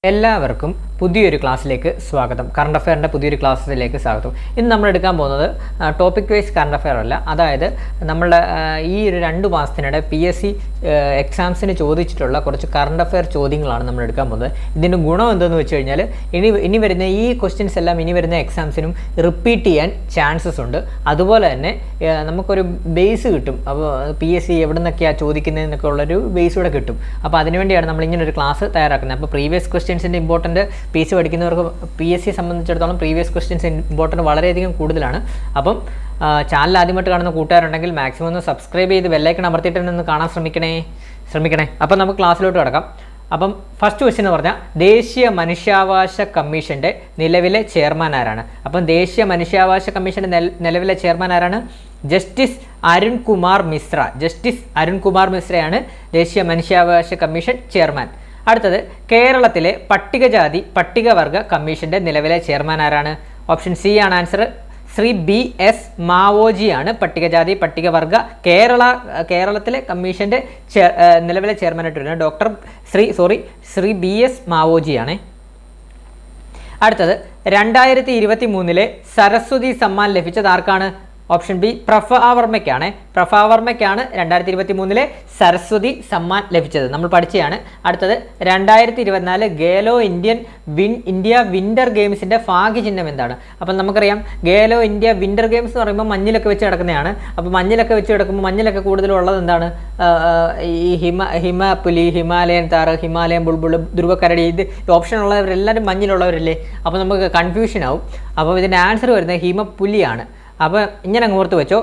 എല്ലാവർക്കും പുതിയൊരു ക്ലാസ്സിലേക്ക് സ്വാഗതം. കറണ്ട് അഫെയറിൻ്റെ പുതിയൊരു ക്ലാസ്സിലേക്ക് സ്വാഗതം. ഇന്ന് നമ്മൾ എടുക്കാൻ പോകുന്നത് ടോപ്പിക് വൈസ് കറണ്ട് അഫെയർ അല്ല, അതായത് നമ്മളുടെ ഈ ഒരു 2 മാസത്തിനിടെ PSC എക്സാംസിന് ചോദിച്ചിട്ടുള്ള കുറച്ച് കറണ്ട് അഫെയർ ചോദ്യങ്ങളാണ് നമ്മൾ എടുക്കാൻ പോകുന്നത്. ഇതിൻ്റെ ഗുണം എന്തെന്ന് വെച്ച് കഴിഞ്ഞാൽ ഇനി വരുന്ന ഈ ക്വസ്റ്റ്യൻസ് എല്ലാം ഇനി വരുന്ന എക്സാംസിനും റിപ്പീറ്റ് ചെയ്യാൻ ചാൻസസ് ഉണ്ട്. അതുപോലെ തന്നെ നമുക്കൊരു ബേസ് കിട്ടും. അപ്പോൾ PSC എവിടെ നിന്നൊക്കെയാണ് ചോദിക്കുന്നതെന്നൊക്കെ ഉള്ളൊരു ബേസ് കൂടെ കിട്ടും. അപ്പോൾ അതിനുവേണ്ടിയാണ് നമ്മളിങ്ങനെ ഒരു ക്ലാസ് തയ്യാറാക്കുന്നത്. അപ്പോൾ പ്രീവിയസ് ക്വസ്റ്റ്യൻസിൻ്റെ ഇമ്പോർട്ടൻറ്റ് PSC പഠിക്കുന്നവർക്ക് PSC സംബന്ധിച്ചിടത്തോളം പ്രീവിയസ് ക്വസ്റ്റ്യൻസ് ഇമ്പോർട്ടൻറ്റ് വളരെയധികം കൂടുതലാണ്. അപ്പം ചാനൽ ആദ്യമായിട്ട് കാണുന്ന കൂട്ടുകാരുണ്ടെങ്കിൽ മാക്സിമം ഒന്ന് സബ്സ്ക്രൈബ് ചെയ്ത് ബെല്ലൈക്കൺ അമർത്തിയിട്ടൊന്ന് കാണാൻ ശ്രമിക്കണേ. അപ്പം നമുക്ക് ക്ലാസ്സിലോട്ട് കിടക്കാം. അപ്പം ഫസ്റ്റ് ക്വസ്റ്റ്യൻ എന്ന് പറഞ്ഞാൽ ദേശീയ മനുഷ്യാവകാശ കമ്മീഷൻ്റെ നിലവിലെ ചെയർമാൻ ആരാണ്? അപ്പം ദേശീയ മനുഷ്യാവകാശ കമ്മീഷൻ്റെ നിലവിലെ ചെയർമാൻ ആരാണ്? ജസ്റ്റിസ് അരുൺ കുമാർ മിശ്രയാണ് ദേശീയ മനുഷ്യാവകാശ കമ്മീഷൻ ചെയർമാൻ. അടുത്തത് കേരളത്തിലെ പട്ടികജാതി പട്ടികവർഗ കമ്മീഷൻ്റെ നിലവിലെ ചെയർമാൻ ആരാണ്? ഓപ്ഷൻ സി ആണ് ആൻസർ. ശ്രീ BS മാവോജിയാണ് പട്ടികജാതി പട്ടികവർഗ കേരളത്തിലെ കമ്മീഷൻ്റെ നിലവിലെ ചെയർമാനായിട്ട് വരുന്നത്. ശ്രീ BS മാവോജിയാണ്. അടുത്തത് 2023 സരസ്വതി സമ്മാൻ ലഭിച്ചത് ആർക്കാണ്? ഓപ്ഷൻ ബി പ്രഭാവർമ്മയ്ക്കാണ്. 2023 സരസ്വതി സമ്മാൻ ലഭിച്ചത്. നമ്മൾ പഠിച്ചതാണ്. അടുത്തത് 2024 ഗേലോ ഇന്ത്യ വിന്റർ ഗെയിംസിൻ്റെ ഭാഗ്യചിഹ്നം എന്താണ്? അപ്പം നമുക്കറിയാം ഗേലോ ഇന്ത്യ വിന്റർ ഗെയിംസ് എന്ന് പറയുമ്പോൾ മഞ്ഞിലൊക്കെ വെച്ച് കിടക്കുന്നതാണ്. അപ്പോൾ മഞ്ഞിലൊക്കെ വെച്ച് കിടക്കുമ്പോൾ മഞ്ഞിലൊക്കെ കൂടുതലുള്ളത് എന്താണ്? ഈ ഹിമപുലി, ഹിമാലയൻ താറ്, ഹിമാലയൻ ബുൾബുൾ, ധ്രുവക്കരടി, ഇത് ഓപ്ഷൻ ഉള്ളവരെല്ലാവരും മഞ്ഞിലുള്ളവരല്ലേ? അപ്പോൾ നമുക്ക് കൺഫ്യൂഷൻ ആവും. അപ്പോൾ ഇതിൻ്റെ ആൻസർ വരുന്നത് ഹിമപുലിയാണ്. അപ്പോൾ ഇങ്ങനെ ഓർത്ത് വെച്ചോ,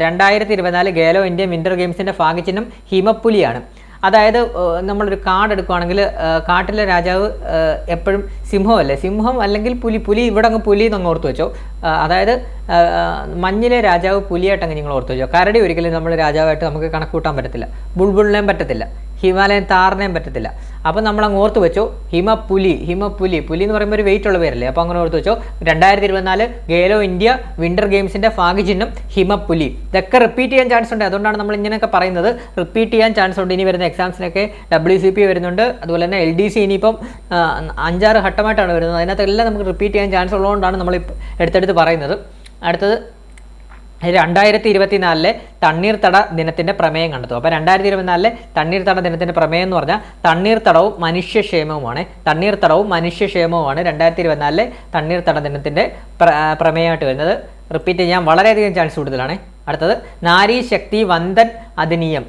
2024 ഗേലോ ഇന്ത്യ വിന്റർ ഗെയിംസിൻ്റെ ഭാഗ്യചിഹ്നം ഹിമപ്പുലിയാണ്. അതായത് നമ്മളൊരു കാർഡ് എടുക്കുകയാണെങ്കിൽ കാട്ടിലെ രാജാവ് എപ്പോഴും സിംഹമല്ലേ? സിംഹം അല്ലെങ്കിൽ പുലി ഇവിടെ അങ്ങ് പുലി എന്നങ്ങ് ഓർത്ത് വെച്ചോ. അതായത് മഞ്ഞിലെ രാജാവ് പുലിയായിട്ടങ്ങ് നിങ്ങൾ ഓർത്ത് വെച്ചോ. കരടി ഒരിക്കലും നമ്മൾ രാജാവായിട്ട് നമുക്ക് കണക്കൂട്ടാൻ പറ്റത്തില്ല. ബുൾബുളിനെയും പറ്റത്തില്ല, ഹിമാലയൻ താറിനെയും പറ്റത്തില്ല. അപ്പോൾ നമ്മൾ അങ്ങ് ഓർത്ത് വെച്ചോ ഹിമപ്പുലി എന്ന് പറയുമ്പോൾ ഒരു വെയിറ്റ് ഉള്ള പേരല്ലേ? അപ്പോൾ അങ്ങനെ ഓർത്ത് വെച്ചോ 2024 ഗേലോ ഇന്ത്യ വിന്റർ ഗെയിംസിൻ്റെ ഭാഗ്യചിഹ്നം ഹിമപ്പുലി. ഇതൊക്കെ റിപ്പീറ്റ് ചെയ്യാൻ ചാൻസ് ഉണ്ട്. അതുകൊണ്ടാണ് നമ്മൾ ഇങ്ങനെയൊക്കെ പറയുന്നത്. റിപ്പീറ്റ് ചെയ്യാൻ ചാൻസ് ഉണ്ട്. ഇനി വരുന്ന എക്സാംസിനൊക്കെ WCP വരുന്നുണ്ട്. അതുപോലെ തന്നെ LDC ഇനിയിപ്പം 5-6 ഘട്ടമായിട്ടാണ് വരുന്നത്. അതിനകത്തെല്ലാം നമുക്ക് റിപ്പീറ്റ് ചെയ്യാൻ ചാൻസ് ഉള്ളതുകൊണ്ടാണ് നമ്മൾ എടുത്തെടുത്ത് പറയുന്നത്. അടുത്തത് 2024 തണ്ണീർത്തട ദിനത്തിൻ്റെ പ്രമേയം കണ്ടെത്തും. അപ്പോൾ 2024 തണ്ണീർത്തട ദിനത്തിൻ്റെ പ്രമേയം എന്ന് പറഞ്ഞാൽ തണ്ണീർത്തടവും മനുഷ്യക്ഷേമവുമാണ്. 2024 തണ്ണീർത്തട ദിനത്തിൻ്റെ പ്രമേയമായിട്ട് വരുന്നത്. റിപ്പീറ്റ് ചെയ്യാൻ വളരെയധികം ചാൻസ് കൂടുതലാണ്. അടുത്തത് നാരി ശക്തി വന്ദൻ അധിനിയം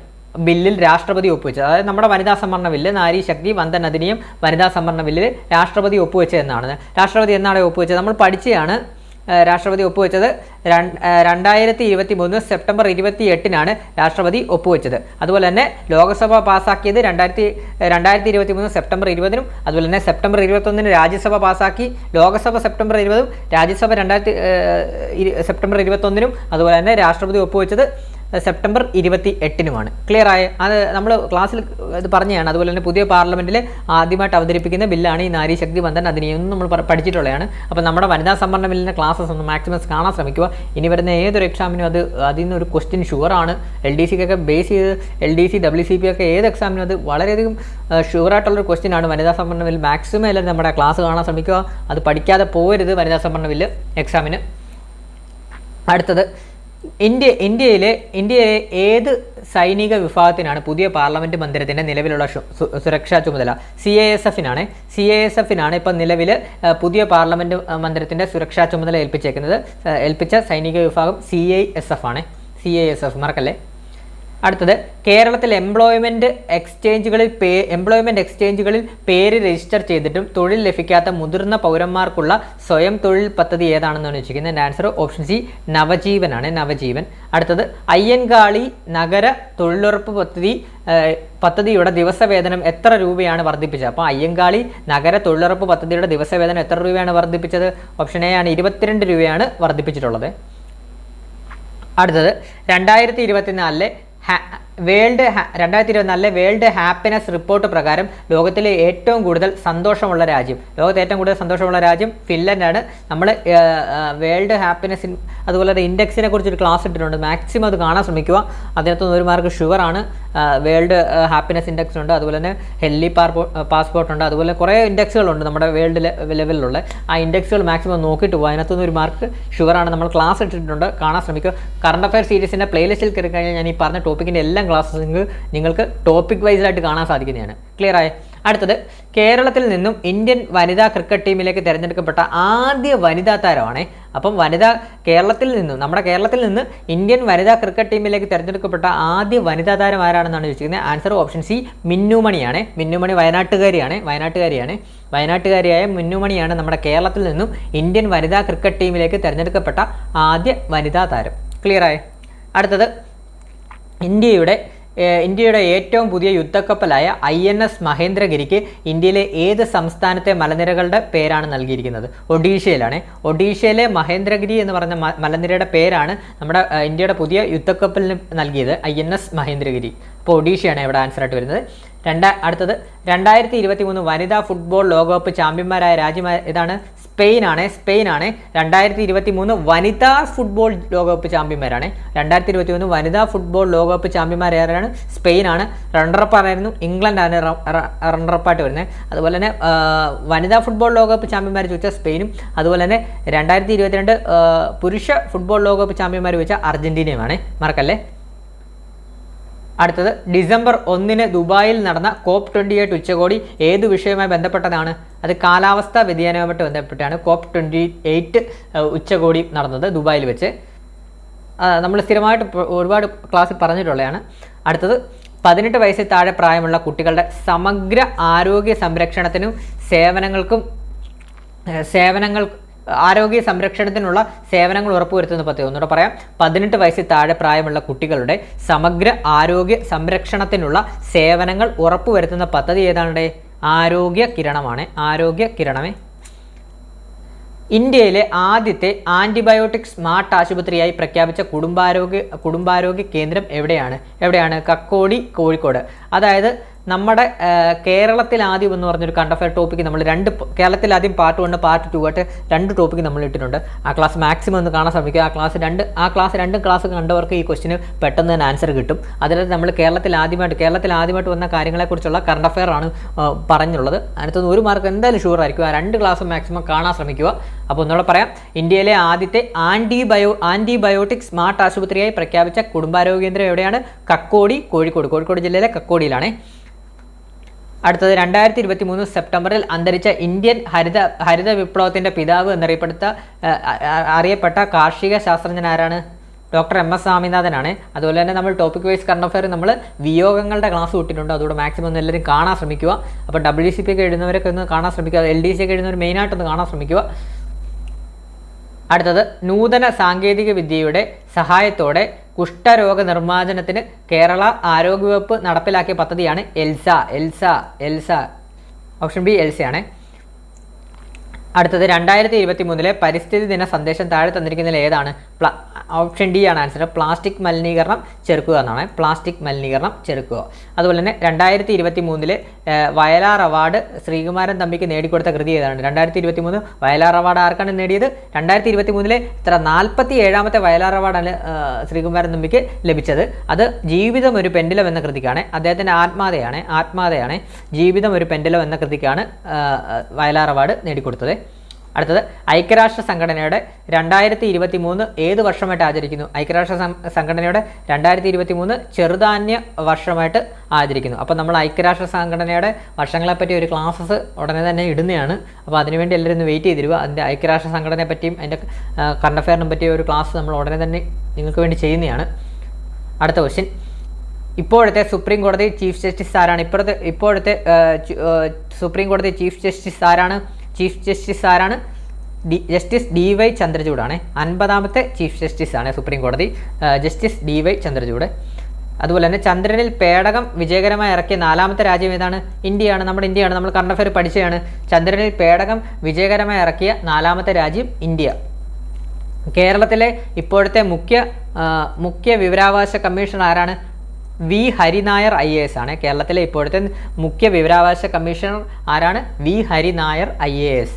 ബില്ലിൽ രാഷ്ട്രപതി ഒപ്പുവെച്ചത്. അതായത് നമ്മുടെ വനിതാ സംവരണ ബില്ല്, നാരി ശക്തി വന്ദൻ അധിനിയം വനിതാ സംവരണ ബില്ലിൽ രാഷ്ട്രപതി ഒപ്പുവെച്ചത് എന്നാണ്. രാഷ്ട്രപതി എന്നാണ് ഒപ്പുവെച്ചത്? നമ്മൾ പഠിച്ചതാണ്. രാഷ്ട്രപതി ഒപ്പുവെച്ചത് 2023 സെപ്റ്റംബർ 28 രാഷ്ട്രപതി ഒപ്പുവെച്ചത്. അതുപോലെ തന്നെ ലോക്സഭ പാസ്സാക്കിയത് 2023 സെപ്റ്റംബർ 20 അതുപോലെ തന്നെ സെപ്റ്റംബർ 21 രാജ്യസഭ പാസ്സാക്കി. ലോക്സഭ സെപ്റ്റംബർ 20 രാജ്യസഭ സെപ്റ്റംബർ 21 അതുപോലെ തന്നെ രാഷ്ട്രപതി ഒപ്പുവെച്ചത് സെപ്റ്റംബർ 28 ക്ലിയർ ആയ അത് നമ്മൾ ക്ലാസ്സിൽ ഇത് പറഞ്ഞതാണ്. അതുപോലെ തന്നെ പുതിയ പാർലമെൻറ്റിൽ ആദ്യമായിട്ട് അവതരിപ്പിക്കുന്ന ബില്ലാണ് ഈ നാരി ശക്തി വന്ദൻ അധിനിയം എന്ന് നമ്മൾ പഠിച്ചിട്ടുള്ളതാണ്. അപ്പോൾ നമ്മുടെ വനിതാ സംവരണ ബില്ലിൻ്റെ ക്ലാസ്സസ് ഒന്ന് മാക്സിമം കാണാൻ ശ്രമിക്കുക. ഇനി വരുന്ന ഏതൊരു എക്സാമിനും അതിൽ നിന്നൊരു ക്വസ്റ്റ്യൻ ഷുവറാണ്. LDCക്കൊക്കെ ബേസ് ചെയ്ത് LDC WCP ഒക്കെ ഏത് എക്സാമിനും അത് വളരെയധികം ഷുവറായിട്ടുള്ളൊരു ക്വസ്റ്റ്യൻ ആണ്. വനിതാ സംവരണ ബില്ല് മാക്സിമം എല്ലാവരും നമ്മുടെ ക്ലാസ് കാണാൻ ശ്രമിക്കുക. അത് പഠിക്കാതെ പോകരുത് വനിതാ സംവരണ ബില്ല് എക്സാമിന്. അടുത്തത് ഇന്ത്യയിലെ ഏത് സൈനിക വിഭാഗത്തിനാണ് പുതിയ പാർലമെൻറ്റ് മന്ദിരത്തിൻ്റെ നിലവിലുള്ള സുരക്ഷാ ചുമതല? CISF ഇപ്പം നിലവിൽ പുതിയ പാർലമെൻറ്റ് മന്ദിരത്തിൻ്റെ സുരക്ഷാ ചുമതല ഏൽപ്പിച്ച സൈനിക വിഭാഗം CISF ആണ്. CISF മറക്കല്ലേ. അടുത്തത് കേരളത്തിൽ എംപ്ലോയ്മെൻറ്റ് എക്സ്ചേഞ്ചുകളിൽ പേര് രജിസ്റ്റർ ചെയ്തിട്ടും തൊഴിൽ ലഭിക്കാത്ത മുതിർന്ന പൗരന്മാർക്കുള്ള സ്വയം തൊഴിൽ പദ്ധതി ഏതാണെന്നാണ് ചോദിക്കുന്നത്. എൻ്റെ ആൻസർ ഓപ്ഷൻ സി നവജീവനാണ്. അടുത്തത് അയ്യൻകാളി നഗര തൊഴിലുറപ്പ് പദ്ധതിയുടെ ദിവസവേതനം എത്ര രൂപയാണ് വർദ്ധിപ്പിച്ചത്? അപ്പോൾ അയ്യൻകാളി നഗര തൊഴിലുറപ്പ് പദ്ധതിയുടെ ദിവസവേതനം എത്ര രൂപയാണ് വർദ്ധിപ്പിച്ചത്? ഓപ്ഷൻ എ ആണ് 22 രൂപയാണ് വർദ്ധിപ്പിച്ചിട്ടുള്ളത്. അടുത്തത് 2024 വേൾഡ് 2024 വേൾഡ് ഹാപ്പിനെസ് റിപ്പോർട്ട് പ്രകാരം ലോകത്തിലെ ഏറ്റവും കൂടുതൽ സന്തോഷമുള്ള രാജ്യം ഫിൻലൻഡാണ്. നമ്മൾ വേൾഡ് ഹാപ്പിനെസ് അതുപോലെ ഇൻഡെക്സിനെ കുറിച്ചൊരു ക്ലാസ് ഇട്ടിട്ടുണ്ട്, മാക്സിമം അത് കാണാൻ ശ്രമിക്കുക. അതിനകത്തുനിന്ന് ഒരു മാർക്ക് ഷുഗറാണ്. വേൾഡ് ഹാപ്പിനെസ് ഇൻഡെക്സ് ഉണ്ട്, അതുപോലെ തന്നെ ഹെല്ലി പാസ്പോർട്ട് ഉണ്ട്, അതുപോലെ കുറേ ഇൻഡെക്സുകളുണ്ട് നമ്മുടെ വേൾഡ് ലെവലിലുള്ള. ആ ഇൻഡെക്സുകൾ മാക്സിമം നോക്കിയിട്ട് പോകുക. അതിനകത്തുനിന്ന് ഒരു മാർക്ക് ഷുഗറാണ്. നമ്മൾ ക്ലാസ് ഇട്ടിട്ടുണ്ട്, കാണാൻ ശ്രമിക്കുക. കറണ്ട് അഫയർ സീരീസിൻ്റെ പ്ലേലിസ്റ്റിൽ കയറി കഴിഞ്ഞാൽ ഞാൻ ഈ പറഞ്ഞ ടോപ്പിക്കിൻ്റെ എല്ലാ ക്ലാസ്സസ് നിങ്ങൾക്ക് ടോപ്പിക് വൈസായിട്ട് കാണാൻ സാധിക്കുന്നതാണ്. ക്ലിയർ ആയ? അടുത്തത്, കേരളത്തിൽ നിന്നും ഇന്ത്യൻ വനിതാ ക്രിക്കറ്റ് ടീമിലേക്ക് തിരഞ്ഞെടുക്കപ്പെട്ട ആദ്യ വനിതാ താരമാണ്. അപ്പം നമ്മുടെ കേരളത്തിൽ നിന്ന് ഇന്ത്യൻ വനിതാ ക്രിക്കറ്റ് ടീമിലേക്ക് തിരഞ്ഞെടുക്കപ്പെട്ട ആദ്യ വനിതാ താരം ആരാണെന്നാണ് ചോദിച്ചിരിക്കുന്നത്. ആൻസർ ഓപ്ഷൻ സി, മിന്നുമണിയാണ്. മിന്നുമണി വയനാട്ടുകാരിയായ മിന്നുമണിയാണ് നമ്മുടെ കേരളത്തിൽ നിന്നും ഇന്ത്യൻ വനിതാ ക്രിക്കറ്റ് ടീമിലേക്ക് തിരഞ്ഞെടുക്കപ്പെട്ട ആദ്യ വനിതാ താരം. ക്ലിയർ ആയ? അടുത്തത്, ഇന്ത്യയുടെ ഏറ്റവും പുതിയ യുദ്ധക്കപ്പലായ INS മഹേന്ദ്രഗിരിക്ക് ഇന്ത്യയിലെ ഏത് സംസ്ഥാനത്തെ മലനിരകളുടെ പേരാണ് നൽകിയിരിക്കുന്നത്? ഒഡീഷയിലെ മഹേന്ദ്രഗിരി എന്ന് പറഞ്ഞ മലനിരയുടെ പേരാണ് നമ്മുടെ ഇന്ത്യയുടെ പുതിയ യുദ്ധക്കപ്പലിന് നൽകിയത്, INS മഹേന്ദ്രഗിരി. അപ്പോൾ ഒഡീഷയാണ് ഇവിടെ ആൻസർ ആയിട്ട് വരുന്നത്. അടുത്തത്, 2023 വനിതാ ഫുട്ബോൾ ലോകകപ്പ് ചാമ്പ്യന്മാരായ രാജ്യം ഇതാണ്? സ്പെയിനാണ്. 2023 വനിതാ ഫുട്ബോൾ ലോകകപ്പ് ചാമ്പ്യന്മാരാണ്. 2023 വനിതാ ഫുട്ബോൾ ലോകകപ്പ് ചാമ്പ്യന്മാരാരാണ്? സ്പെയിനാണ്. റണ്ണറപ്പ് ആയിരുന്നു ഇംഗ്ലണ്ടാണ് റണ്ണറപ്പായിട്ട് വരുന്നത്. അതുപോലെ തന്നെ വനിതാ ഫുട്ബോൾ ലോകകപ്പ് ചാമ്പ്യന്മാർ ചോദിച്ചാൽ സ്പെയിനും, അതുപോലെ തന്നെ 2022 പുരുഷ ഫുട്ബോൾ ലോകകപ്പ് ചാമ്പ്യന്മാർ ചോദിച്ചാൽ അർജന്റീനയുമാണ്. മറക്കല്ലേ. അടുത്തത്, ഡിസംബർ 1 ദുബായിൽ നടന്ന COP28 ഉച്ചകോടി ഏത് വിഷയവുമായി ബന്ധപ്പെട്ടതാണ്? അത് കാലാവസ്ഥാ വ്യതിയാനവുമായിട്ട് ബന്ധപ്പെട്ടാണ് COP28 ഉച്ചകോടി നടന്നത് ദുബായിൽ വെച്ച്. നമ്മൾ സ്ഥിരമായിട്ട് ഒരുപാട് ക്ലാസ്സിൽ പറഞ്ഞിട്ടുള്ളതാണ്. അടുത്തത്, 18 വയസ്സിൽ താഴെ പ്രായമുള്ള കുട്ടികളുടെ സമഗ്ര ആരോഗ്യ സംരക്ഷണത്തിനും ആരോഗ്യ സംരക്ഷണത്തിനുള്ള സേവനങ്ങൾ ഉറപ്പുവരുത്തുന്ന പദ്ധതി. ഒന്നുകൂടെ പറയാം, 18 വയസ്സിൽ താഴെ പ്രായമുള്ള കുട്ടികളുടെ സമഗ്ര ആരോഗ്യ സംരക്ഷണത്തിനുള്ള സേവനങ്ങൾ ഉറപ്പുവരുത്തുന്ന പദ്ധതി ഏതാണ്? ആരോഗ്യ കിരണമേ. ഇന്ത്യയിലെ ആദ്യത്തെ ആൻറ്റിബയോട്ടിക് സ്മാർട്ട് ആശുപത്രിയായി പ്രഖ്യാപിച്ച കുടുംബാരോഗ്യ കേന്ദ്രം എവിടെയാണ്? കക്കോടി, കോഴിക്കോട്. അതായത് നമ്മുടെ കേരളത്തിൽ ആദ്യം എന്ന് പറഞ്ഞൊരു കറണ്ട് അഫയർ ടോപ്പിക്ക് നമ്മൾ കേരളത്തിൽ ആദ്യം പാർട്ട് 1 പാർട്ട് 2 ആയിട്ട് 2 ടോപ്പിക്ക് നമ്മൾ ഇട്ടിട്ടുണ്ട്. ആ ക്ലാസ് മാക്സിമം ഒന്ന് കാണാൻ ശ്രമിക്കുക. ആ ക്ലാസ് രണ്ട് ക്ലാസ് കണ്ടവർക്ക് ഈ ക്വസ്റ്റിന് പെട്ടെന്ന് തന്നെ ആൻസർ കിട്ടും. അതിനകത്ത് നമ്മൾ കേരളത്തിൽ ആദ്യമായിട്ട് വന്ന കാര്യങ്ങളെക്കുറിച്ചുള്ള കറണ്ട് അഫയർ ആണ് പറഞ്ഞുള്ളത്. അതിനകത്തുനിന്ന് ഒരു മാർക്ക് എന്തായാലും ഷുവർ ആയിരിക്കും. ആ 2 ക്ലാസ് മാക്സിമം കാണാൻ ശ്രമിക്കുക. അപ്പോൾ ഒന്നുകൂടെ പറയാം, ഇന്ത്യയിലെ ആദ്യത്തെ ആൻറ്റിബയോട്ടിക് സ്മാർട്ട് ആശുപത്രിയായി പ്രഖ്യാപിച്ച കുടുംബാരോഗ്യ കേന്ദ്രം എവിടെയാണ്? കക്കോടി, കോഴിക്കോട് ജില്ലയിലെ കക്കോടിയിലാണ്. അടുത്തത്, 2023 സെപ്റ്റംബറിൽ അന്തരിച്ച ഇന്ത്യൻ ഹരിത വിപ്ലവത്തിൻ്റെ പിതാവ് അറിയപ്പെട്ട കാർഷിക ശാസ്ത്രജ്ഞൻ ആരാണ്? Doctor MS സ്വാമിനാഥനാണ്. അതുപോലെ തന്നെ നമ്മൾ ടോപ്പിക് വൈസ് കറണ്ട് അഫയർ നമ്മൾ വിയോഗങ്ങളുടെ ക്ലാസ് വിട്ടിട്ടുണ്ട്. അതുകൊണ്ട് മാക്സിമം ഒന്ന് എല്ലാവരും കാണാൻ ശ്രമിക്കുക. അപ്പോൾ WCP ഒക്കെ എഴുതുന്നവരൊക്കെ ഒന്ന് കാണാൻ ശ്രമിക്കുക. LDC ഒക്കെ എഴുതുന്നവർ മെയിനായിട്ടൊന്ന് കാണാൻ ശ്രമിക്കുക. അടുത്തത്, നൂതന സാങ്കേതിക വിദ്യയുടെ സഹായത്തോടെ കുഷ്ഠരോഗ നിർമ്മാർജ്ജനത്തിന് കേരള ആരോഗ്യവകുപ്പ് നടപ്പിലാക്കിയ പദ്ധതിയാണ് എൽസ. Option B, എൽസയാണ്. അടുത്തത്, 2023 പരിസ്ഥിതി ദിന സന്ദേശം താഴെ തന്നിരിക്കുന്നതിൽ ഏതാണ്? ഓപ്ഷൻ ഡി ആണ് ആൻസർ. പ്ലാസ്റ്റിക് മലിനീകരണം ചെറുക്കുക എന്നാണ്. അതുപോലെ തന്നെ 2023 വയലാർ അവാർഡ് ശ്രീകുമാരൻ തമ്പിക്ക് നേടിക്കൊടുത്ത കൃതി ഏതാണ്? 2023 വയലാർ അവാർഡ് ആർക്കാണ് നേടിയത്? 2023 47ാമത്തെ വയലാർ അവാർഡാണ് ശ്രീകുമാരൻ തമ്പിക്ക് ലഭിച്ചത്. അത് ജീവിതം ഒരു പെൻഡുലം എന്ന കൃതിക്കാണ്. അദ്ദേഹത്തിൻ്റെ ആത്മാതയാണ്. ജീവിതം ഒരു പെൻഡുലം എന്ന കൃതിക്കാണ് വയലാർ അവാർഡ് നേടിക്കൊടുത്തത്. അടുത്തത്, ഐക്യരാഷ്ട്ര സംഘടനയുടെ 2023 ഏത് വർഷമായിട്ട് ആചരിക്കുന്നു? ഐക്യരാഷ്ട്ര സംഘടനയുടെ 2023 ചെറുധാന്യ വർഷമായിട്ട് ആചരിക്കുന്നു. അപ്പോൾ നമ്മൾ ഐക്യരാഷ്ട്ര സംഘടനയുടെ വർഷങ്ങളെപ്പറ്റി ഒരു ക്ലാസ്സസ് ഉടനെ തന്നെ ഇടുന്നതാണ്. അപ്പോൾ അതിനുവേണ്ടി എല്ലാവരും ഒന്ന് വെയിറ്റ് ചെയ്തിരുക. അതിൻ്റെ ഐക്യരാഷ്ട്ര സംഘടനയെ പറ്റിയും അതിൻ്റെ കറണ്ട് അഫയറിനെ പറ്റിയ ഒരു ക്ലാസ് നമ്മൾ ഉടനെ തന്നെ നിങ്ങൾക്ക് വേണ്ടി ചെയ്യുന്നതാണ്. അടുത്ത ക്വസ്റ്റ്യൻ, ഇപ്പോഴത്തെ സുപ്രീം കോടതി ചീഫ് ജസ്റ്റിസ് ആരാണ്? ഇപ്പോഴത്തെ സുപ്രീം കോടതി ചീഫ് ജസ്റ്റിസ് ആരാണ്? Justice DY ചന്ദ്രചൂഡാണ്. 50ാമത്തെ ചീഫ് ജസ്റ്റിസ് ആണ് സുപ്രീം കോടതി, ജസ്റ്റിസ് DY ചന്ദ്രചൂഡ്. അതുപോലെ തന്നെ ചന്ദ്രനിൽ പേടകം വിജയകരമായി ഇറക്കിയ 4ാമത്തെ രാജ്യം ഏതാണ്? ഇന്ത്യയാണ്. നമ്മൾ കറണ്ട് അഫയർ പഠിച്ചതാണ്. ചന്ദ്രനിൽ പേടകം വിജയകരമായി ഇറക്കിയ 4ാമത്തെ രാജ്യം ഇന്ത്യ. കേരളത്തിലെ ഇപ്പോഴത്തെ മുഖ്യ വിവരാവകാശ കമ്മീഷണർ ആരാണ്? വി ഹരിനായർ IAS ആണ്. കേരളത്തിലെ ഇപ്പോഴത്തെ മുഖ്യ വിവരാവകാശ കമ്മീഷണർ ആരാണ്? V Hari Nair IAS.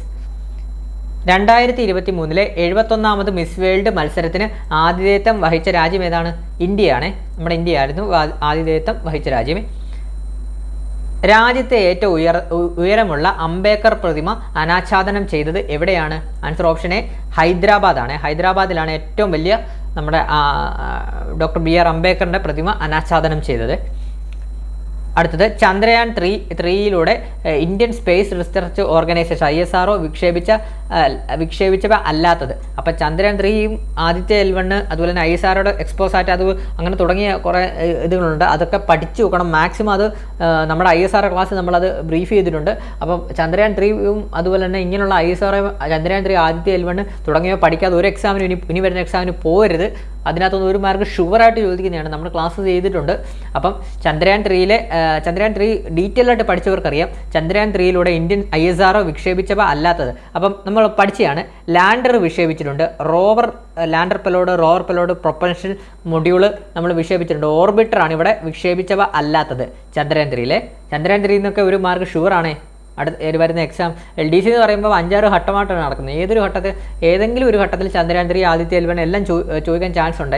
2023 71ാമത് മിസ് വേൾഡ് മത്സരത്തിന് ആതിഥേയത്വം വഹിച്ച രാജ്യം ഏതാണ്? ഇന്ത്യയാണ്. നമ്മുടെ ഇന്ത്യ ആയിരുന്നു ആതിഥേയത്വം വഹിച്ച രാജ്യം. രാജ്യത്തെ ഏറ്റവും ഉയരമുള്ള അംബേദ്കർ പ്രതിമ അനാച്ഛാദനം ചെയ്തത് എവിടെയാണ്? ആൻസർ ഓപ്ഷൻ എ ഹൈദരാബാദാണ്. ഹൈദരാബാദിലാണ് ഏറ്റവും വലിയ നമ്മുടെ ഡോക്ടർ BR അംബേദ്കറിൻ്റെ പ്രതിമ അനാച്ഛാദനം ചെയ്തത്. അടുത്തത് ചന്ദ്രയാൻ 3യിലൂടെ Indian space research organisation ISRO വിക്ഷേപിച്ചവ അല്ലാത്തത്. അപ്പോൾ ചന്ദ്രയാൻ 3യും ആദിത്യ L1 അതുപോലെ തന്നെ ISROയുടെ എക്സ്പോസാറ്റ് അത് അങ്ങനെ തുടങ്ങിയ കുറേ ഇതുകളുണ്ട്. അതൊക്കെ പഠിച്ചു നോക്കണം. മാക്സിമം അത് നമ്മുടെ ISRO ക്ലാസ് നമ്മളത് ബ്രീഫ് ചെയ്തിട്ടുണ്ട്. അപ്പം ചന്ദ്രയാൻ 3യും അതുപോലെ തന്നെ ഇങ്ങനെയുള്ള ISRO ചന്ദ്രയാൻ 3 ആദിത്യ L1 തുടങ്ങിയവ പഠിക്കാതെ ഒരു എക്സാമിന് ഇനി വരുന്ന എക്സാമിന് പോകരുത്. അതിനകത്തൊന്നും ഒരു മാർക്ക് ഷുവറായിട്ട് ചോദിക്കുന്നതാണ്. നമ്മൾ ക്ലാസ് ചെയ്തിട്ടുണ്ട്. അപ്പം ചന്ദ്രയാൻ 3 ഡീറ്റെയിൽ ആയിട്ട് പഠിച്ചവർക്കറിയാം. ചന്ദ്രയാൻ 3യിലൂടെ ഇന്ത്യൻ ISRO വിക്ഷേപിച്ചവ അല്ലാത്തത്. അപ്പം നമ്മൾ പഠിച്ചതാണ്. ലാൻഡർ വിക്ഷേപിച്ചിട്ടുണ്ട്. Lander payload, rover payload, propulsion module നമ്മൾ വിക്ഷേപിച്ചിട്ടുണ്ട്. ഓർബിറ്ററാണ് ഇവിടെ വിക്ഷേപിച്ചവ അല്ലാത്തത് ചന്ദ്രയാൻ 3യിലെ. ചന്ദ്രയാൻ 3 എന്നൊക്കെ ഒരു മാർക്ക് ഷുവറാണേ. വരുന്ന എക്സാം LDC എന്ന് പറയുമ്പോൾ 5-6 ഘട്ടമായിട്ടാണ് നടക്കുന്നത്. ഏതെങ്കിലും ഒരു ഘട്ടത്തിൽ ചന്ദ്രയാൻ 3, ആദിത്യ L1 എല്ലാം ചോദിക്കാൻ ചാൻസ് ഉണ്ട്.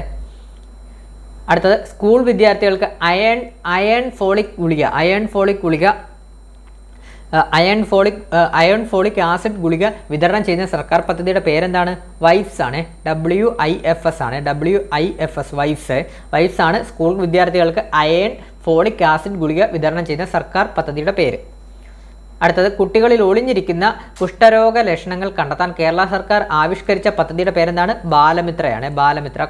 അടുത്തത് സ്കൂൾ വിദ്യാർത്ഥികൾക്ക് അയൺ ഫോളിക് ആസിഡ് ഗുളിക വിതരണം ചെയ്യുന്ന സർക്കാർ പദ്ധതിയുടെ പേരെന്താണ്? വൈഫ്സ് ആണ്. WIFS ആണ്. WIFS വൈഫ്സ് ആണ് സ്കൂൾ വിദ്യാർത്ഥികൾക്ക് അയൺ ഫോളിക് ആസിഡ് ഗുളിക വിതരണം ചെയ്യുന്ന സർക്കാർ പദ്ധതിയുടെ പേര്. അടുത്തത് കുട്ടികളിൽ ഒളിഞ്ഞിരിക്കുന്ന കുഷ്ഠരോഗ ലക്ഷണങ്ങൾ കണ്ടെത്താൻ കേരള സർക്കാർ ആവിഷ്കരിച്ച പദ്ധതിയുടെ പേരെന്താണ്? ബാലമിത്രയാണ്. ബാലമിത്ര.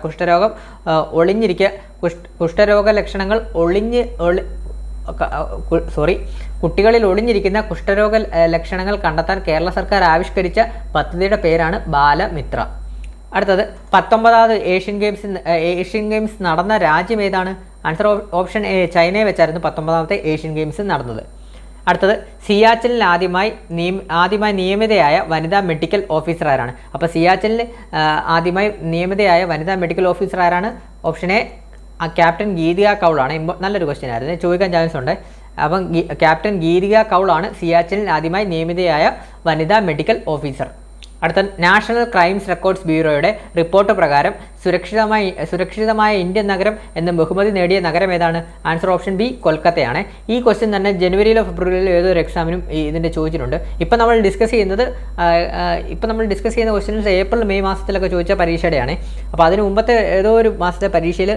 കുഷ്ഠരോഗ ലക്ഷണങ്ങൾ കുട്ടികളിൽ ഒളിഞ്ഞിരിക്കുന്ന കുഷ്ഠരോഗ ലക്ഷണങ്ങൾ കണ്ടെത്താൻ കേരള സർക്കാർ ആവിഷ്കരിച്ച പദ്ധതിയുടെ പേരാണ് ബാലമിത്ര. അടുത്തത് 19ാമത് ഏഷ്യൻ ഗെയിംസ് നടന്ന രാജ്യം ഏതാണ്? ആൻസർ ഓപ്ഷൻ എ ചൈനയെ വെച്ചായിരുന്നു 19ാമത്തെ ഏഷ്യൻ ഗെയിംസ് നടന്നത്. അടുത്തത് സിയാച്ചിനിൽ ആദ്യമായി നിയമിതയായ വനിതാ മെഡിക്കൽ ഓഫീസർ ആരാണ്? അപ്പോൾ സിയാച്ചിനിൽ ആദ്യമായി നിയമിതയായ വനിതാ മെഡിക്കൽ ഓഫീസർ ആരാണ്? ഓപ്ഷൻ എ ക്യാപ്റ്റൻ ഗീതിക കൗളാണ്. നല്ലൊരു ക്വസ്റ്റ്യൻ ആയിരുന്നു, ചോദിക്കാൻ ചാൻസ് ഉണ്ട്. അപ്പം ക്യാപ്റ്റൻ ഗീതിക കൗളാണ് സിയാച്ചിനിൽ ആദ്യമായി നിയമിതയായ വനിതാ മെഡിക്കൽ ഓഫീസർ. അടുത്ത നാഷണൽ ക്രൈംസ് റെക്കോർഡ്സ് ബ്യൂറോയുടെ റിപ്പോർട്ട് പ്രകാരം സുരക്ഷിതമായ ഇന്ത്യൻ നഗരം എന്ന ബഹുമതി നേടിയ നഗരം ഏതാണ്? ആൻസർ ഓപ്ഷൻ ബി കൊൽക്കത്തയാണ്. ഈ ക്വസ്റ്റ്യൻ തന്നെ ജനുവരിയിലോ ഫെബ്രുവരിയിലോ ഏതൊരു എക്സാമിനും ഇതിൻ്റെ ചോദിച്ചിട്ടുണ്ട്. ഇപ്പം നമ്മൾ ഡിസ്കസ് ചെയ്യുന്ന ക്വസ്റ്റ്യൻസ് ഏപ്രിൽ മെയ് മാസത്തിലൊക്കെ ചോദിച്ച പരീക്ഷയുടെയാണ്. അപ്പോൾ അതിന് മുമ്പത്തെ ഏതോ ഒരു മാസത്തെ പരീക്ഷയിൽ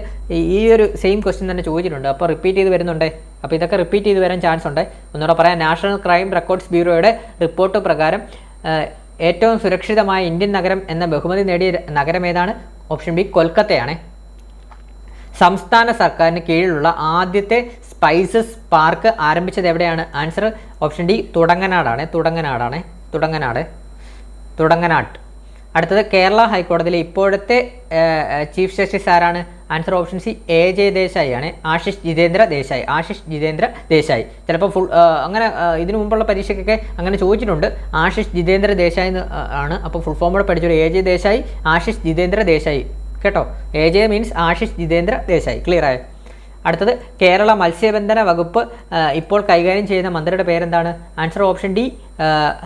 ഈ ഒരു സെയിം ക്വസ്റ്റ്യൻ തന്നെ ചോദിച്ചിട്ടുണ്ട്. അപ്പോൾ റിപ്പീറ്റ് ചെയ്ത് വരുന്നുണ്ട്. അപ്പോൾ ഇതൊക്കെ റിപ്പീറ്റ് ചെയ്ത് വരാൻ ചാൻസ് ഉണ്ട്. ഒന്നുകൂടെ പറയാം, നാഷണൽ ക്രൈം റെക്കോർഡ്സ് ബ്യൂറോയുടെ റിപ്പോർട്ട് പ്രകാരം ഏറ്റവും സുരക്ഷിതമായ ഇന്ത്യൻ നഗരം എന്ന ബഹുമതി നേടിയ നഗരം ഏതാണ്? ഓപ്ഷൻ ബി കൊൽക്കത്തയാണ്. സംസ്ഥാന സർക്കാരിന് കീഴിലുള്ള ആദ്യത്തെ സ്പൈസസ് പാർക്ക് ആരംഭിച്ചത് എവിടെയാണ്? Answer option D Thudanganad. അടുത്തത് കേരള ഹൈക്കോടതിയിലെ ഇപ്പോഴത്തെ ചീഫ് ജസ്റ്റിസ് ആരാണ്? Answer option C AJ Desai ആണ്. ആശിഷ് ജിതേന്ദ്ര ദേശായി. ചിലപ്പോൾ അങ്ങനെ ഇതിനു മുമ്പുള്ള പരീക്ഷയ്ക്കൊക്കെ അങ്ങനെ ചോദിച്ചിട്ടുണ്ട്. ആശിഷ് ജിതേന്ദ്ര ദേശായി ആണ്. അപ്പോൾ ഫുൾ ഫോം കൂടെ പഠിച്ചൊരു AJ ദേശായി, ആശിഷ് ജിതേന്ദ്ര ദേശായി കേട്ടോ. AJ means Ashish Jitendra Desai. Clear ആയോ? അടുത്തത് കേരള മത്സ്യബന്ധന വകുപ്പ് ഇപ്പോൾ കൈകാര്യം ചെയ്യുന്ന മന്ത്രിയുടെ പേരെന്താണ്? ആൻസർ ഓപ്ഷൻ ഡി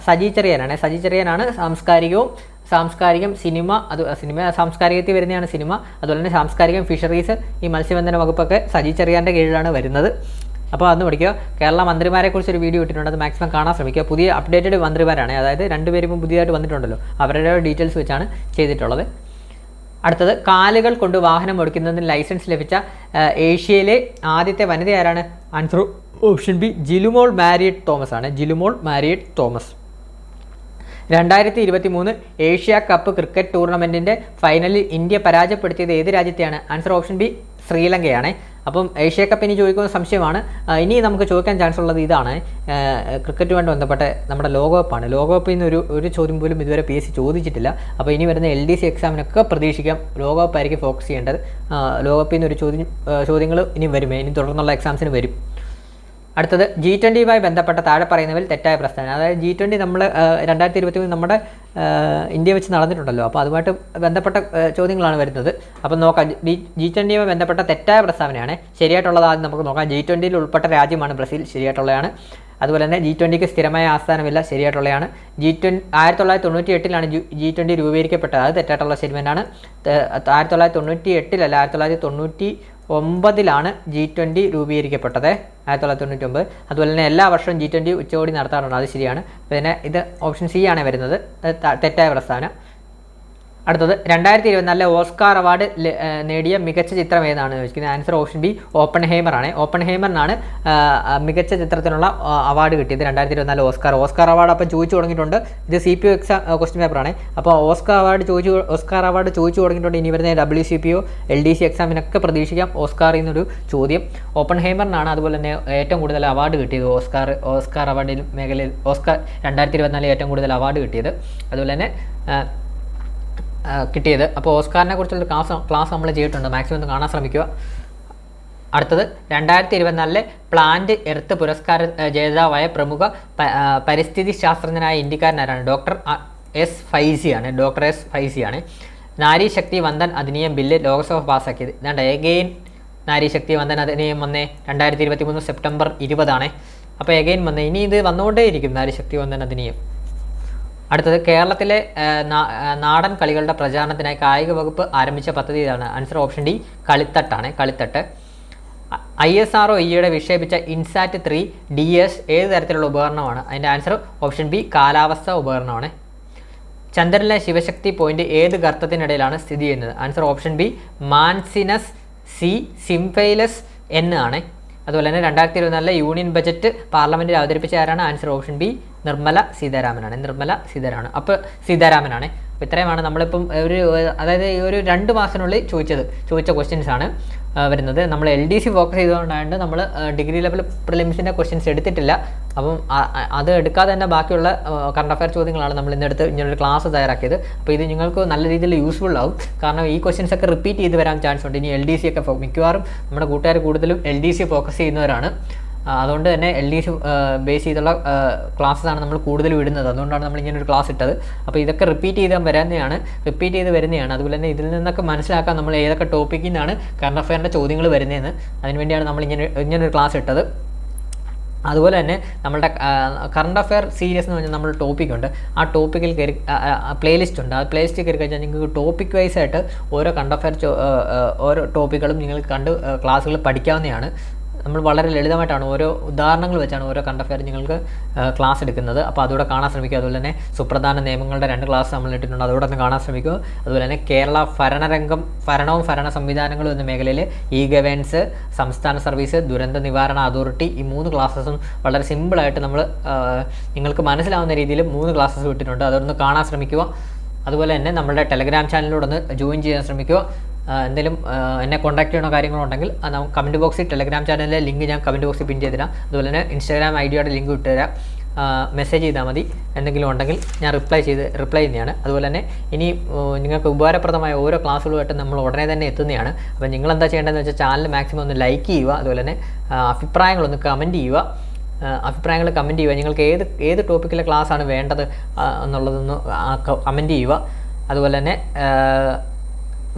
സജി ചെറിയാനാണ്. സജി ചെറിയാനാണ് സാംസ്കാരികം സാംസ്കാരികത്തിൽ വരുന്നതാണ് സിനിമ, അതുപോലെ തന്നെ സാംസ്കാരികം, ഫിഷറീസ്, ഈ മത്സ്യബന്ധന വകുപ്പൊക്കെ സജി ചെറിയാൻ്റെ കീഴിലാണ് വരുന്നത്. അപ്പോൾ അന്ന് പഠിക്കുക. കേരള മന്ത്രിമാരെക്കുറിച്ചൊരു വീഡിയോ ഇട്ടിട്ടുണ്ട്, അത് മാക്സിമം കാണാൻ ശ്രമിക്കുക. പുതിയ അപ്ഡേറ്റഡ് മന്ത്രിമാരാണ്, അതായത് 2 പേരും പുതിയതായിട്ട് വന്നിട്ടുണ്ടല്ലോ, അവരുടെ ഡീറ്റെയിൽസ് വെച്ചാണ് ചെയ്തിട്ടുള്ളത്. അടുത്തത് കാലുകൾ കൊണ്ട് വാഹനം ഓടിക്കുന്നതിന് ലൈസൻസ് ലഭിച്ച ഏഷ്യയിലെ ആദ്യത്തെ വനിത ആരാണ്? Answer option B Jilumol Marriott Thomas ആണ്. 2023 ഏഷ്യ കപ്പ് ക്രിക്കറ്റ് ടൂർണമെൻറ്റിൻ്റെ ഫൈനലിൽ ഇന്ത്യ പരാജയപ്പെടുത്തിയത് ഏത് രാജ്യത്തെയാണ്? ആൻസർ ഓപ്ഷൻ ബി ശ്രീലങ്കയാണ്. അപ്പം ഏഷ്യ കപ്പ് ഇനി ചോദിക്കുന്ന സംശയമാണ്. ഇനി നമുക്ക് ചോദിക്കാൻ ചാൻസ് ഉള്ളത് ഇതാണ്, ക്രിക്കറ്റുമായിട്ട് ബന്ധപ്പെട്ട നമ്മുടെ ലോകകപ്പാണ്. ലോകകപ്പിൽ നിന്ന് ഒരു ചോദ്യം പോലും ഇതുവരെ PSC ചോദിച്ചിട്ടില്ല. അപ്പോൾ ഇനി വരുന്ന LDC എക്സാമിനൊക്കെ പ്രതീക്ഷിക്കാം ലോകകപ്പായിരിക്കും ഫോക്കസ് ചെയ്യേണ്ടത്. ലോകകപ്പിൽ നിന്ന് ചോദ്യങ്ങൾ ഇനി തുടർന്നുള്ള എക്സാംസിന് വരും. അടുത്തത് G20യുമായി ബന്ധപ്പെട്ട താഴെ പറയുന്നവയിൽ തെറ്റായ പ്രസ്താവന. അതായത് G20 നമ്മൾ 2023 നമ്മുടെ ഇന്ത്യ വെച്ച് നടന്നിട്ടുണ്ടല്ലോ. അപ്പോൾ അതുമായിട്ട് ബന്ധപ്പെട്ട ചോദ്യങ്ങളാണ് വരുന്നത്. അപ്പം നോക്കാം. G20യുമായി ബന്ധപ്പെട്ട തെറ്റായ പ്രസ്താവനയാണ്. ശരിയായിട്ടുള്ളത് ആദ്യം നമുക്ക് നോക്കാം. G20യിൽ ഉൾപ്പെട്ട രാജ്യമാണ് ബ്രസീൽ. ശരിയായിട്ടുള്ളതാണ്. അതുപോലെ തന്നെ G20ക്ക് സ്ഥിരമായ ആസ്ഥാനമില്ല. ശരിയായിട്ടുള്ളതാണ്. 1998ലാണ് G20 രൂപീകരിക്കപ്പെട്ടത്. അത് തെറ്റായിട്ടുള്ള സ്റ്റേറ്റ്മെൻറ്റാണ്. 1998 അല്ല, 1999ലാണ് G20 രൂപീകരിക്കപ്പെട്ടത്. 1999. അതുപോലെ തന്നെ എല്ലാ വർഷവും G20 ഉച്ചകോടി നടത്താറുണ്ട്. അത് ശരിയാണ്. പിന്നെ ഇത് ഓപ്ഷൻ സി ആണ് വരുന്നത്. തെറ്റായ പ്രസ്താവന. അടുത്തത് 2024 ഓസ്കാർ അവാർഡ് നേടിയ മികച്ച ചിത്രം ഏതാണ് ചോദിക്കുന്നത്. ആൻസർ ഓപ്ഷൻ ബി ഓപ്പൺഹൈമർ ആണ്. ഓപ്പൺഹൈമറിനാണ് മികച്ച ചിത്രത്തിനുള്ള അവാർഡ് കിട്ടിയത് 2024 ഓസ്കാർ അവാർഡ്. അപ്പം ചോദിച്ചു തുടങ്ങിയിട്ടുണ്ട്. ഇത് CPO എക്സാം ക്വസ്റ്റ്യൻ പേപ്പറാണ്. അപ്പോൾ ഓസ്കാർ അവാർഡ് ചോദിച്ചു തുടങ്ങിയിട്ടുണ്ട്. ഇനി വരുന്ന WCPO LDC എക്സാമിനൊക്കെ പ്രതീക്ഷിക്കാം ഓസ്കാറിൽ നിന്നൊരു ചോദ്യം. ഓപ്പൺഹൈമറിനാണ് അതുപോലെ തന്നെ ഏറ്റവും കൂടുതൽ അവാർഡ് കിട്ടിയത്. ഓസ്കാർ അവാർഡിൽ മേഖലയിൽ 2024 ഏറ്റവും കൂടുതൽ അവാർഡ് കിട്ടിയത്. അതുപോലെ തന്നെ കിട്ടിയത്. അപ്പോൾ ഓസ്കാറിനെ കുറിച്ചുള്ള ക്ലാസ് നമ്മൾ ചെയ്തിട്ടുണ്ട്. മാക്സിമം ഒന്ന് കാണാൻ ശ്രമിക്കുക. അടുത്തത് 2024 പ്ലാന്റ് എർത്ത് പുരസ്കാര ജേതാവായ പ്രമുഖ പരിസ്ഥിതി ശാസ്ത്രജ്ഞനായ ഇന്ത്യക്കാരനാരാണ്? ഡോക്ടർ എസ് ഫൈസിയാണ്. നാരി ശക്തി വന്ദൻ അധിനിയം ബില്ല് ലോക്സഭ പാസ്സാക്കിയത്. എഗെയിൻ നാരി ശക്തി വന്ദൻ അധിനിയം വന്നേ 2023 സെപ്റ്റംബർ 20 അപ്പോൾ എഗെയിൻ വന്നേ. ഇനി ഇത് വന്നുകൊണ്ടേയിരിക്കും നാരി ശക്തി വന്ദൻ അധിനിയം. അടുത്തത് കേരളത്തിലെ നാടൻ കളികളുടെ പ്രചാരണത്തിനായി കായിക വകുപ്പ് ആരംഭിച്ച പദ്ധതി ഇതാണ്. Answer option D Kalithattu. ISRO ഈയിടെ വിക്ഷേപിച്ച ഇൻസാറ്റ് 3 DS ഏത് തരത്തിലുള്ള ഉപകരണമാണ്? അതിൻ്റെ ആൻസർ ഓപ്ഷൻ ബി കാലാവസ്ഥ ഉപകരണമാണ്. ചന്ദ്രനിലെ ശിവശക്തി പോയിന്റ് ഏത് ഗർത്തത്തിനിടയിലാണ് സ്ഥിതി ചെയ്യുന്നത്? Answer option B Manzinus C Simpelius N ആണ്. അതുപോലെ തന്നെ 2024 യൂണിയൻ ബജറ്റ് പാർലമെൻറ്റിൽ അവതരിപ്പിച്ച ആരാണ്? ആൻസർ ഓപ്ഷൻ ബി നിർമ്മല സീതാരാമനാണ്. അപ്പോൾ സീതാരാമനാണ്. അപ്പോൾ ഇത്രയുമാണ് നമ്മളിപ്പം അതായത് ഈ ഒരു 2 മാസത്തിനുള്ളിൽ ചോദിച്ച ക്വസ്റ്റ്യൻസ് ആണ് വരുന്നത്. നമ്മൾ LDC ഫോക്കസ് ചെയ്തുകൊണ്ടായതുകൊണ്ട് നമ്മൾ ഡിഗ്രി ലെവൽ പ്രിലിംസിൻ്റെ ക്വസ്റ്റ്യൻസ് എടുത്തിട്ടില്ല. അപ്പം അത് എടുക്കാതെ തന്നെ ബാക്കിയുള്ള കറണ്ട് അഫയർ ചോദ്യങ്ങളാണ് നമ്മൾ ഇന്നെടുത്ത് ഇങ്ങനൊരു ക്ലാസ് തയ്യാറാക്കിയത്. അപ്പോൾ ഇത് നിങ്ങൾക്ക് നല്ല രീതിയിൽ യൂസ്ഫുൾ ആവും. കാരണം ഈ ക്വസ്റ്റ്യൻസ് ഒക്കെ റിപ്പീറ്റ് ചെയ്ത് വരാൻ ചാൻസ് ഉണ്ട്. ഇനി LDC ഒക്കെ മിക്കവാറും നമ്മുടെ കൂട്ടുകാർ കൂടുതലും LDC ഫോക്കസ് ചെയ്യുന്നവരാണ്. അതുകൊണ്ട് തന്നെ LDC ബേസ് ചെയ്തുള്ള ക്ലാസ്സാണ് നമ്മൾ കൂടുതൽ വിടുന്നത്. അതുകൊണ്ടാണ് നമ്മൾ ഇങ്ങനെ ഒരു ക്ലാസ് ഇട്ടത്. അപ്പോൾ ഇതൊക്കെ റിപ്പീറ്റ് ചെയ്ത് വരുന്നതാണ്. അതുപോലെ തന്നെ ഇതിൽ നിന്നൊക്കെ മനസ്സിലാക്കാൻ നമ്മൾ ഏതൊക്കെ ടോപ്പിക്കിൽ നിന്നാണ് കറണ്ട് അഫയറിൻ്റെ ചോദ്യങ്ങൾ വരുന്നതെന്ന്. അതിനുവേണ്ടിയാണ് നമ്മൾ ഇങ്ങനൊരു ക്ലാസ് ഇട്ടത്. അതുപോലെ തന്നെ നമ്മളുടെ കറണ്ട് അഫയർ സീരീസ് എന്ന് പറഞ്ഞാൽ നമ്മുടെ ടോപ്പിക്കുണ്ട്. ആ ടോപ്പിക്കിൽ കയറി പ്ലേലിസ്റ്റ് ഉണ്ട്. ആ പ്ലേലിസ്റ്റ് കയറി കഴിഞ്ഞാൽ നിങ്ങൾക്ക് ടോപ്പിക് വൈസ് ആയിട്ട് ഓരോ കറണ്ട് അഫയർ ഓരോ ടോപ്പിക്കുകളും നിങ്ങൾക്ക് ക്ലാസ്സുകൾ പഠിക്കാവുന്നതാണ്. നമ്മൾ വളരെ ലളിതമായിട്ടാണ് ഓരോ ഉദാഹരണങ്ങൾ വെച്ചാണ് ഓരോ കറണ്ട് അഫയർ നിങ്ങൾക്ക് ക്ലാസ് എടുക്കുന്നത്. അപ്പോൾ അതോടെ കാണാൻ ശ്രമിക്കുക. അതുപോലെ തന്നെ സുപ്രധാന നിയമങ്ങളുടെ 2 ക്ലാസ് നമ്മൾ ഇട്ടിട്ടുണ്ട്. അതോടെ ഒന്ന് കാണാൻ ശ്രമിക്കുക. അതുപോലെ തന്നെ കേരള ഭരണവും ഭരണ സംവിധാനങ്ങളും എന്ന മേഖലയിൽ ഗവേൺസ്, സംസ്ഥാന സർവീസ്, ദുരന്ത നിവാരണ അതോറിറ്റി, ഈ 3 ക്ലാസ്സസും വളരെ സിമ്പിളായിട്ട് നമ്മൾ നിങ്ങൾക്ക് മനസ്സിലാവുന്ന രീതിയിൽ 3 ക്ലാസ്സസ് ഇട്ടിട്ടുണ്ട്. അതൊന്ന് കാണാൻ ശ്രമിക്കുക. അതുപോലെ തന്നെ നമ്മുടെ ടെലഗ്രാം ചാനലിലൂടെ ഒന്ന് ജോയിൻ ചെയ്യാൻ ശ്രമിക്കുക. എന്തെങ്കിലും എന്നെ കോൺടാക്ട് ചെയ്യണോ കാര്യങ്ങളുണ്ടെങ്കിൽ കമൻറ്റ് ബോക്സിൽ ടെലഗ്രാം ചാനലിലെ ലിങ്ക് ഞാൻ കമൻറ്റ് ബോക്സിൽ പിൻ ചെയ്ത് തരാം. അതുപോലെ തന്നെ ഇൻസ്റ്റാഗ്രാം IDയുടെ ലിങ്ക് ഇട്ടുതരാം. മെസ്സേജ് ചെയ്താൽ മതി. എന്തെങ്കിലും ഉണ്ടെങ്കിൽ ഞാൻ റിപ്ലൈ ചെയ്യുന്നതാണ്. അതുപോലെ തന്നെ ഇനി നിങ്ങൾക്ക് ഉപകാരപ്രദമായ ഓരോ ക്ലാസ്സുകളുമായിട്ട് നമ്മൾ ഉടനെ തന്നെ എത്തുന്നതാണ്. അപ്പോൾ നിങ്ങളെന്താ ചെയ്യേണ്ടതെന്ന് വെച്ചാൽ ചാനൽ മാക്സിമം ഒന്ന് ലൈക്ക് ചെയ്യുക. അതുപോലെ തന്നെ അഭിപ്രായങ്ങളൊന്ന് കമൻറ്റ് ചെയ്യുക. നിങ്ങൾക്ക് ഏത് ടോപ്പിക്കിലെ ക്ലാസ്സാണ് വേണ്ടത് എന്നുള്ളതൊന്ന് കമൻറ്റ് ചെയ്യുക. അതുപോലെ തന്നെ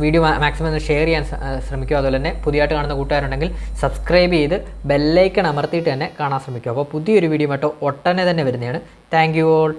വീഡിയോ മാക്സിമം ഒന്ന് ഷെയർ ചെയ്യാൻ ശ്രമിക്കുക. അതുപോലെ തന്നെ പുതിയതായിട്ട് കാണുന്ന കൂട്ടുകാരുണ്ടെങ്കിൽ സബ്സ്ക്രൈബ് ചെയ്ത് ബെല്ലൈക്കൺ അമർത്തിയിട്ട് തന്നെ കാണാൻ ശ്രമിക്കുക. അപ്പോൾ പുതിയൊരു വീഡിയോ ആയിട്ട് ഒട്ടനെ തന്നെ വരുന്നതാണ്. Thank you all.